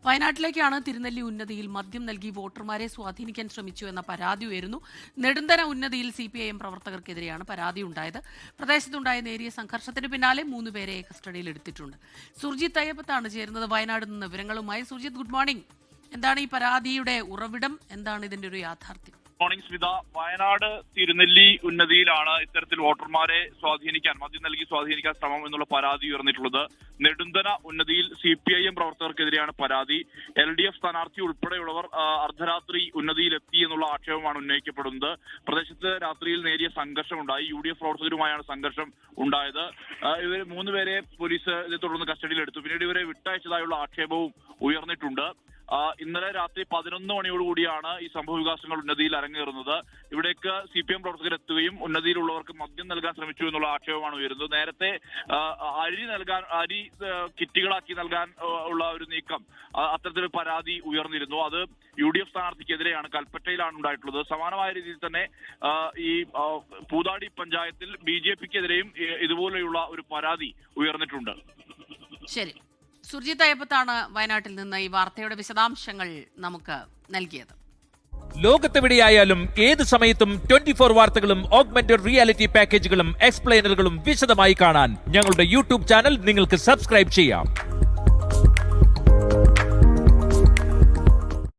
വയനാട്ടിലേക്കാണ് തിരുനെല്ലി ഉന്നതിയിൽ മദ്യം നൽകി വോട്ടർമാരെ സ്വാധീനിക്കാൻ ശ്രമിച്ചു എന്ന പരാതി ഉയരുന്നു. നെടുന്തന ഉന്നതിയിൽ CPIM പ്രവർത്തകർക്കെതിരെയാണ് പരാതി ഉണ്ടായത്. പ്രദേശത്തുണ്ടായ നേരിയ സംഘർഷത്തിന് പിന്നാലെ 3 പേരെ കസ്റ്റഡിയിലെടുത്തിട്ടുണ്ട്. സുർജിത്ത് അയ്യപ്പത്താണ് ചേരുന്നത് വയനാട് നിന്ന് വിവരങ്ങളുമായി. Surjit, good morning. എന്താണ് ഈ പരാതിയുടെ ഉറവിടം? എന്താണ് ഇതിന്റെ ഒരു യാഥാർത്ഥ്യം? മോർണിംഗ് സ്മിത, വയനാട് തിരുനെല്ലി ഉന്നതിയിലാണ് ഇത്തരത്തിൽ വോട്ടർമാരെ മദ്യം നൽകി സ്വാധീനിക്കാൻ ശ്രമം എന്നുള്ള പരാതി ഉയർന്നിട്ടുള്ളത്. നെടുന്തന ഉന്നതിയിൽ CPIM പ്രവർത്തകർക്കെതിരെയാണ് പരാതി. LDF സ്ഥാനാർത്ഥി ഉൾപ്പെടെയുള്ളവർ അർദ്ധരാത്രി ഉന്നതിയിലെത്തി എന്നുള്ള ആക്ഷേപമാണ് ഉന്നയിക്കപ്പെടുന്നത്. പ്രദേശത്ത് രാത്രിയിൽ നേരിയ സംഘർഷമുണ്ടായി. UDF പ്രവർത്തകരുമായാണ് സംഘർഷം ഉണ്ടായത്. ഇവർ 3 പേരെ പോലീസ് ഇതേ തുടർന്ന് കസ്റ്റഡിയിലെടുത്തു. പിന്നീട് ഇവരെ വിട്ടയച്ചതായുള്ള ആക്ഷേപവും ഉയർന്നിട്ടുണ്ട്. ഇന്നലെ രാത്രി 11 മണിയോടുകൂടിയാണ് ഈ സംഭവ വികാസങ്ങൾ ഉന്നതിയിൽ അരങ്ങേറുന്നത്. ഇവിടേക്ക് CPM പ്രവർത്തകർ എത്തുകയും ഉന്നതിയിലുള്ളവർക്ക് മദ്യം നൽകാൻ ശ്രമിച്ചു എന്നുള്ള ആക്ഷേപമാണ് ഉയരുന്നത്. നേരത്തെ അരി കിറ്റുകളാക്കി നൽകാൻ ഉള്ള ഒരു നീക്കം, അത്തരത്തിലൊരു പരാതി ഉയർന്നിരുന്നു. അത് UDF സ്ഥാനാർത്ഥിക്കെതിരെയാണ്, കൽപ്പറ്റയിലാണ് ഉണ്ടായിട്ടുള്ളത്. സമാനമായ രീതിയിൽ തന്നെ ഈ പൂതാടി പഞ്ചായത്തിൽ BJPക്കെതിരെയും ഇതുപോലെയുള്ള ഒരു പരാതി ഉയർന്നിട്ടുണ്ട്. ശരി, സുർജിത്ത് അയ്യപ്പത്താണ് വയനാട്ടിൽ നിന്ന് ഈ വാർത്തയുടെ വിശദാംശങ്ങൾ നമുക്ക് നൽകിയത്. ലോകത്തെവിടെയായാലും ഏത് സമയത്തും 24 വാർത്തകളും ഓഗ്മെന്റഡ് റിയാലിറ്റി പാക്കേജുകളും എക്സ്പ്ലെയിനറുകളും വിശദമായി കാണാൻ ഞങ്ങളുടെ YouTube ചാനൽ നിങ്ങൾക്ക് സബ്സ്ക്രൈബ് ചെയ്യാം.